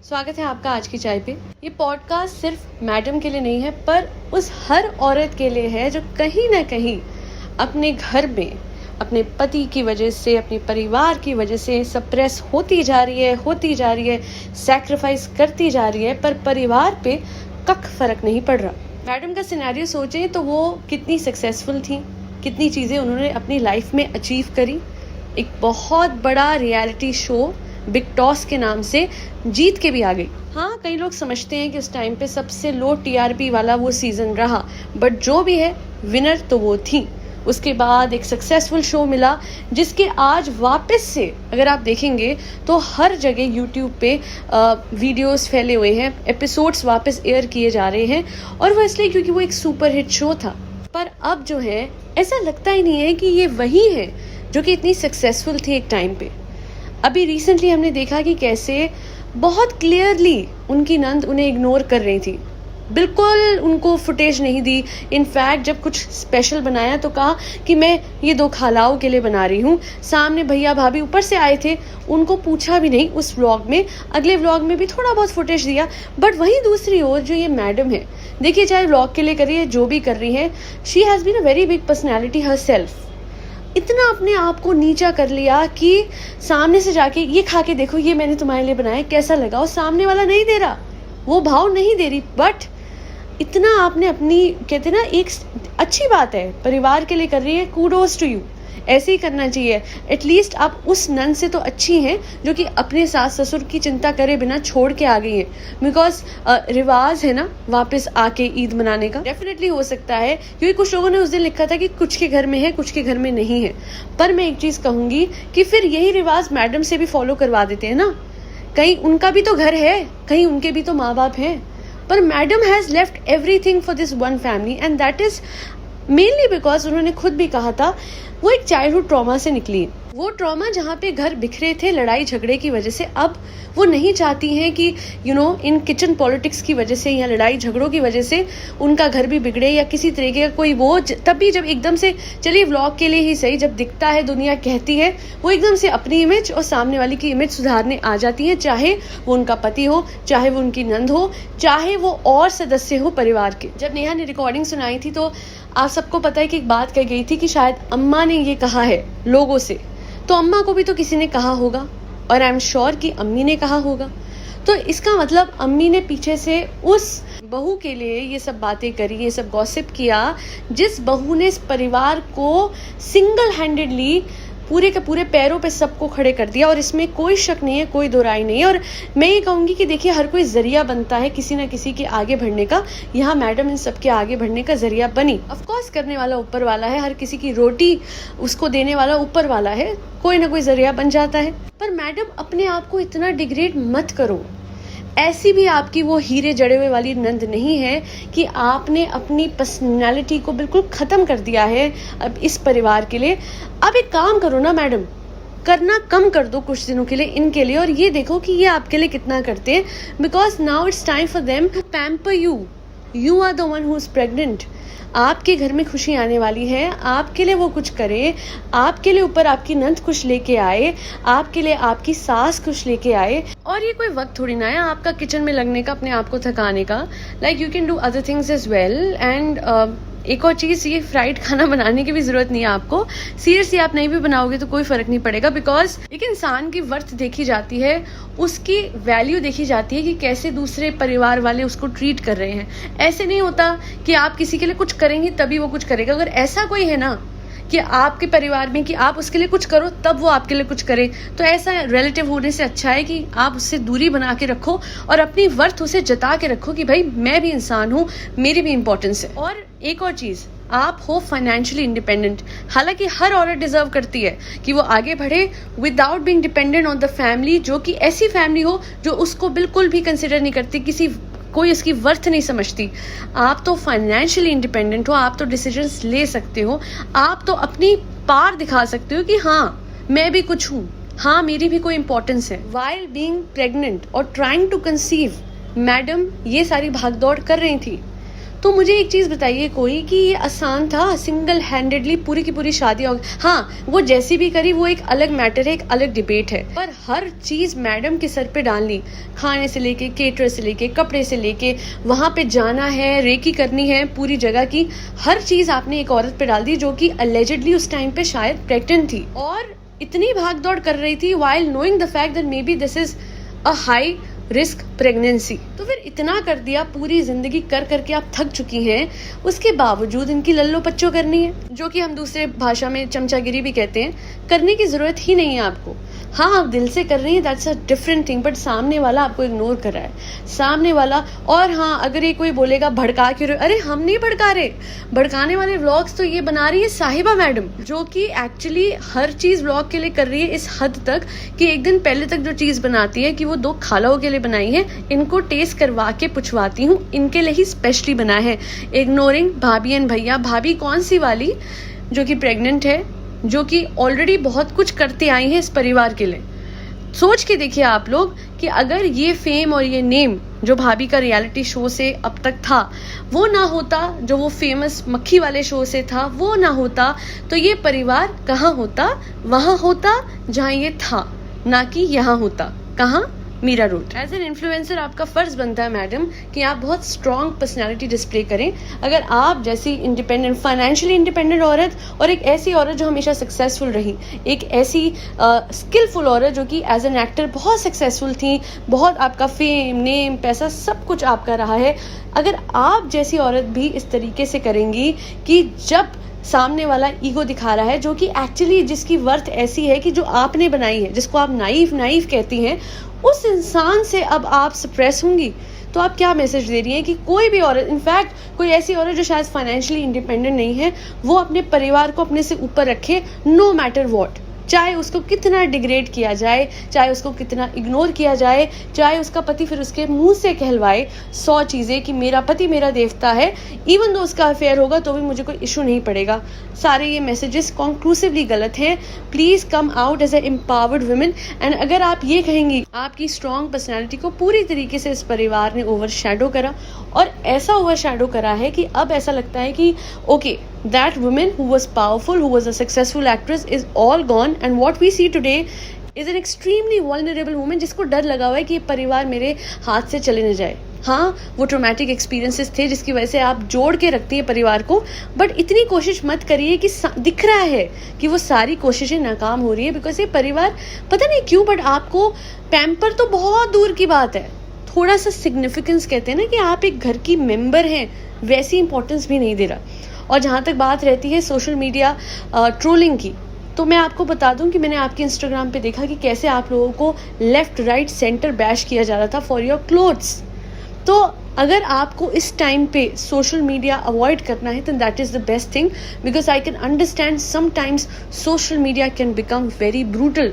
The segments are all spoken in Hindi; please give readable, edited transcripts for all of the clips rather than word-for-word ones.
स्वागत है आपका आज की चाय पे। ये पॉडकास्ट सिर्फ मैडम के लिए नहीं है, पर उस हर औरत के लिए है जो कहीं ना कहीं अपने घर में अपने पति की वजह से, अपने परिवार की वजह से सप्रेस होती जा रही है, सैक्रिफाइस करती जा रही है, पर परिवार पे कख फर्क नहीं पड़ रहा। मैडम का सिनेरियो सोचें तो वो कितनी सक्सेसफुल थी, कितनी चीज़ें उन्होंने अपनी लाइफ में अचीव करी। एक बहुत बड़ा रियलिटी शो बिग टॉस के नाम से जीत के भी आ गई। हाँ, कई लोग समझते हैं कि उस टाइम पे सबसे लो टीआरपी वाला वो सीजन रहा, बट जो भी है विनर तो वो थी। उसके बाद एक सक्सेसफुल शो मिला जिसके आज वापस से अगर आप देखेंगे तो हर जगह यूट्यूब पे वीडियोस फैले हुए हैं, एपिसोड्स वापस एयर किए जा रहे हैं, और वो इसलिए क्योंकि वो एक सुपर हिट शो था। पर अब जो है ऐसा लगता ही नहीं है कि ये वही है जो कि इतनी सक्सेसफुल थी एक टाइम पे। अभी रिसेंटली हमने देखा कि कैसे बहुत क्लियरली उनकी नंद उन्हें इग्नोर कर रही थी, बिल्कुल उनको फुटेज नहीं दी। इनफैक्ट जब कुछ स्पेशल बनाया तो कहा कि मैं ये 2 खालाओं के लिए बना रही हूँ। सामने भैया भाभी ऊपर से आए थे, उनको पूछा भी नहीं उस व्लॉग में। अगले व्लॉग में भी थोड़ा बहुत फुटेज दिया। बट वहीं दूसरी ओर जो ये मैडम है, देखिए चाहे व्लॉग के लिए कर रही है, जो भी कर रही है, she has been a very big personality herself. इतना अपने आप को नीचा कर लिया कि सामने से जाके ये खा के देखो, ये मैंने तुम्हारे लिए बनाया, कैसा लगा। और सामने वाला नहीं दे रहा, वो भाव नहीं दे रही, बट इतना आपने अपनी, कहते ना, एक अच्छी बात है, परिवार के लिए कर रही है, कूडोज टू यू। ऐसे ही करना चाहिए। एटलीस्ट आप उस नन से तो अच्छी हैं जो कि अपने सास ससुर की चिंता करे बिना छोड़ के आ गई हैं। बिकॉज रिवाज है ना वापस आके ईद मनाने का। डेफिनेटली हो सकता है, क्योंकि कुछ लोगों ने उस दिन लिखा था कि कुछ के घर में है, कुछ के घर में नहीं है। पर मैं एक चीज कहूंगी कि फिर यही रिवाज मैडम से भी फॉलो करवा देते हैं ना। कहीं उनका भी तो घर है, कहीं उनके भी तो माँ बाप हैं, पर madam has left everything for this one family, and that is mainly because उन्होंने खुद भी कहा था वो एक चाइल्डहुड ट्रॉमा से निकली। वो ट्रॉमा जहाँ पे घर बिखरे थे लड़ाई झगड़े की वजह से, अब वो नहीं चाहती हैं कि इन किचन पॉलिटिक्स की वजह से या लड़ाई झगड़ों की वजह से उनका घर भी बिगड़े या किसी तरीके का कोई वो। तभी जब एकदम से, चलिए व्लॉग के लिए ही सही, जब दिखता है, दुनिया कहती है, वो एकदम से अपनी इमेज और सामने वाली की इमेज सुधारने आ जाती है, चाहे वो उनका पति हो, चाहे वो उनकी नंद हो, चाहे वो और सदस्य हो परिवार के। जब नेहा ने रिकॉर्डिंग सुनाई थी तो आप सबको पता है कि एक बात कही गई थी कि शायद अम्मा ने ये कहा है लोगों से, तो अम्मा को भी तो किसी ने कहा होगा, और आई एम श्योर कि अम्मी ने कहा होगा। तो इसका मतलब अम्मी ने पीछे से उस बहू के लिए ये सब बातें करी, ये सब गॉसिप किया, जिस बहू ने इस परिवार को सिंगल हैंडेडली पूरे के पूरे पैरों पे सबको खड़े कर दिया। और इसमें कोई शक नहीं है, कोई दो राय नहीं है। और मैं ये कहूँगी कि देखिए, हर कोई जरिया बनता है किसी ना किसी के आगे बढ़ने का। यहाँ मैडम इन सबके आगे बढ़ने का जरिया बनी। ऑफकोर्स करने वाला ऊपर वाला है, हर किसी की रोटी उसको देने वाला ऊपर वाला है, कोई ना कोई जरिया बन जाता है। पर मैडम अपने आप को इतना डिग्रेड मत करो। ऐसी भी आपकी वो हीरे जड़े हुए वाली नंद नहीं है कि आपने अपनी पर्सनालिटी को बिल्कुल ख़त्म कर दिया है अब इस परिवार के लिए। अब एक काम करो ना मैडम, करना कम कर दो कुछ दिनों के लिए इनके लिए, और ये देखो कि ये आपके लिए कितना करते हैं। Because now it's time for them to pamper you. You are the one who is pregnant. आपके घर में खुशी आने वाली है, आपके लिए वो कुछ करे, आपके लिए ऊपर आपकी नंद खुश लेके आए, आपके लिए आपकी सास खुश लेके आए। और ये कोई वक्त थोड़ी ना है आपका किचन में लगने का, अपने आप को थकाने का। Like you can do other things as well. And एक और चीज़, ये फ्राइड खाना बनाने की भी जरूरत नहीं है आपको। सीरियसली आप नहीं भी बनाओगे तो कोई फर्क नहीं पड़ेगा। बिकॉज एक इंसान की वर्थ देखी जाती है, उसकी वैल्यू देखी जाती है कि कैसे दूसरे परिवार वाले उसको ट्रीट कर रहे हैं। ऐसे नहीं होता कि आप किसी के लिए कुछ करेंगे तभी वो कुछ करेगा। अगर ऐसा कोई है ना कि आपके परिवार में कि आप उसके लिए कुछ करो तब वो आपके लिए कुछ करे, तो ऐसा रिलेटिव होने से अच्छा है कि आप उससे दूरी बना के रखो और अपनी वर्थ उसे जता के रखो कि भाई मैं भी इंसान हूँ, मेरी भी इंपॉर्टेंस है। और एक और चीज़, आप हो फाइनेंशियली इंडिपेंडेंट। हालांकि हर औरत डिजर्व करती है कि वो आगे बढ़े without being dependent on the family, जो कि ऐसी फैमिली हो जो उसको बिल्कुल भी कंसिडर नहीं करती, कोई उसकी वर्थ नहीं समझती। आप तो फाइनेंशियली इंडिपेंडेंट हो, आप तो डिसीजंस ले सकते हो, आप तो अपनी पार दिखा सकते हो कि हाँ मैं भी कुछ हूँ, हाँ मेरी भी कोई इंपॉर्टेंस है। वाइल बीइंग प्रेग्नेंट और ट्राइंग टू कंसीव, मैडम ये सारी भागदौड़ कर रही थी। तो मुझे एक चीज़ बताइए कोई कि ये आसान था सिंगल हैंडेडली पूरी की पूरी शादी हो? हाँ, वो जैसी भी करी वो एक अलग मैटर है, एक अलग डिबेट है, पर हर चीज़ मैडम के सर पे डालनी, खाने से लेके, केटर से लेके, कपड़े से लेके, वहाँ पे जाना है, रेकी करनी है पूरी जगह की, हर चीज़ आपने एक औरत पे डाल दी जो कि अलेजिडली उस टाइम पे शायद प्रेग्नेंट थी और इतनी भाग दौड़ कर रही थी while knowing the fact that maybe this is a high risk pregnancy. तो फिर इतना कर दिया, पूरी जिंदगी कर करके आप थक चुकी हैं, उसके बावजूद इनकी लल्लो पच्चो करनी है, जो कि हम दूसरे भाषा में चमचागिरी भी कहते हैं, करने की जरूरत ही नहीं है आपको। हाँ, आप दिल से कर रही हैं, that's a different thing, but सामने वाला आपको इग्नोर कर रहा है, सामने वाला। और हाँ, अगर ये कोई बोलेगा भड़का क्यों रहे, अरे हम नहीं भड़का रहे, भड़काने वाले व्लॉग्स तो ये बना रही है साहिबा मैडम, जो कि एक्चुअली हर चीज व्लॉग के लिए कर रही है इस हद तक कि एक दिन पहले तक जो चीज बनाती है कि वो 2 खालाओं के लिए बनाई है, इनको टेस्ट करवा के पूछवाती हूँ, इनके लिए ही स्पेशली बना है, इग्नोरिंग भाभी एंड भैया। भाभी कौन सी वाली जो कि प्रेग्नेंट है, जो कि ऑलरेडी बहुत कुछ करते आई है इस परिवार के लिए। सोच के देखिए आप लोग कि अगर ये फेम और ये नेम जो भाभी का रियलिटी शो से अब तक था वो ना होता, जो वो फेमस मक्खी वाले शो से था वो ना होता, तो ये परिवार कहाँ होता? वहां होता जहां ये था, ना कि यहाँ होता। कहाँ? Mira road. As an influencer आपका फर्ज बनता है मैडम कि आप बहुत स्ट्रॉन्ग पर्सनालिटी डिस्प्ले करें। अगर आप जैसी इंडिपेंडेंट, फाइनेंशियली इंडिपेंडेंट औरत और एक ऐसी औरत जो हमेशा सक्सेसफुल रही, एक ऐसी स्किलफुल औरत जो कि एज एन एक्टर बहुत सक्सेसफुल थी, बहुत आपका फेम, नेम, पैसा सब कुछ आपका रहा है, अगर आप जैसी औरत भी इस तरीके से करेंगी कि जब सामने वाला ईगो दिखा रहा है, जो कि एक्चुअली जिसकी वर्थ ऐसी है कि जो आपने बनाई है, जिसको आप नाइफ कहती हैं, उस इंसान से अब आप सप्रेस होंगी, तो आप क्या मैसेज दे रही हैं कि कोई भी औरत, इनफैक्ट कोई ऐसी औरत जो शायद फाइनेंशियली इंडिपेंडेंट नहीं है, वो अपने परिवार को अपने से ऊपर रखे, नो मैटर व्हाट, चाहे उसको कितना डिग्रेड किया जाए, चाहे उसको कितना इग्नोर किया जाए, चाहे उसका पति फिर उसके मुंह से कहलवाए 100 चीज़ें कि मेरा पति मेरा देवता है, इवन दो उसका अफेयर होगा तो भी मुझे कोई इशू नहीं पड़ेगा। सारे ये मैसेजेस कॉन्क्लूसिवली गलत हैं। Please come out as a empowered women. And अगर आप ये कहेंगी, आपकी स्ट्रॉन्ग पर्सनैलिटी को पूरी तरीके से इस परिवार ने ओवर शैडो करा, और ऐसा ओवर शैडो करा है कि अब ऐसा लगता है कि okay, that woman who was powerful, who was a successful actress is all gone, and what we see today is an extremely vulnerable woman जिसको डर लगा हुआ है कि ये परिवार मेरे हाथ से चले न जाए। हाँ, वो ट्रोमैटिक एक्सपीरियंसेस थे जिसकी वजह से आप जोड़ के रखती है परिवार को, बट इतनी कोशिश मत करिए कि दिख रहा है कि वो सारी कोशिशें नाकाम हो रही है, बिकॉज ये परिवार पता नहीं क्यों, बट आपको पैम्पर तो बहुत दूर की बात है, थोड़ा सा सिग्निफिकेंस कहते हैं ना कि आप एक घर की मेंबर हैं, वैसी इंपॉर्टेंस भी नहीं दे रहा। और जहाँ तक बात रहती है सोशल मीडिया ट्रोलिंग की, तो मैं आपको बता दूं कि मैंने आपके इंस्टाग्राम पे देखा कि कैसे आप लोगों को लेफ्ट राइट सेंटर बैश किया जा रहा था फॉर योर क्लोथ्स। तो अगर आपको इस टाइम पे सोशल मीडिया अवॉइड करना है, तो that is the best thing, because I can understand sometimes social media can become very brutal.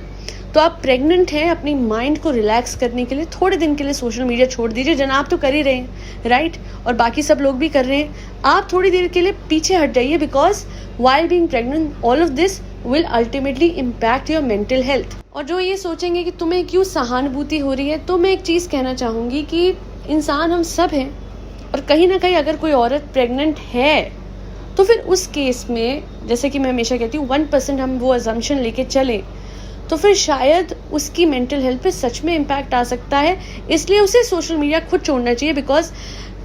तो आप प्रेग्नेंट हैं, अपनी माइंड को रिलैक्स करने के लिए थोड़े दिन के लिए सोशल मीडिया छोड़ दीजिए। जनाब तो कर ही रहे हैं, राइट, और बाकी सब लोग भी कर रहे हैं, आप थोड़ी देर के लिए पीछे हट जाइए, because while being pregnant all of this will ultimately impact your mental health. और जो ये सोचेंगे कि तुम्हें क्यों सहानुभूति हो रही है, तो मैं एक चीज़ कहना चाहूँगी कि इंसान हम सब हैं, और कहीं ना कहीं अगर कोई औरत प्रेग्नेंट है तो फिर उस केस में, जैसे कि मैं हमेशा कहती हूँ, 1% हम वो अजम्पशन लेके चलें तो फिर शायद उसकी मेंटल हेल्थ पे सच में इम्पैक्ट आ सकता है। इसलिए उसे सोशल मीडिया खुद छोड़ना चाहिए, बिकॉज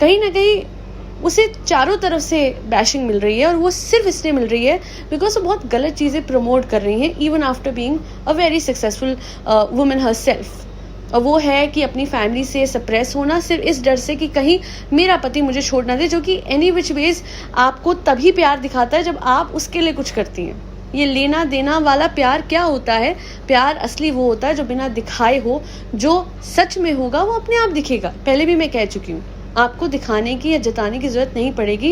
कहीं ना कहीं उसे चारों तरफ से बैशिंग मिल रही है, और वो सिर्फ इसलिए मिल रही है बिकॉज वो बहुत गलत चीज़ें प्रमोट कर रही हैं, even after being a very successful women her self. और वो है कि अपनी फैमिली से सप्रेस होना, सिर्फ इस डर से कि कहीं मेरा पति मुझे छोड़ ना दे, जो कि एनी विच वेज आपको तभी प्यार दिखाता है जब आप उसके लिए कुछ करती हैं। ये लेना देना वाला प्यार क्या होता है? प्यार असली वो होता है जो बिना दिखाए हो, जो सच में होगा वो अपने आप दिखेगा। पहले भी मैं कह चुकी हूँ, आपको दिखाने की या जताने की जरूरत नहीं पड़ेगी।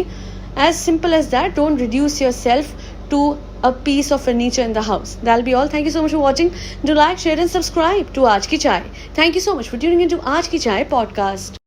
As simple as that, don't reduce yourself to a piece of furniture in the house. That'll be all. Thank you so much for watching. Do like, share and subscribe to Aaj Ki Chai. Thank you so much for tuning into Aaj Ki Chai podcast.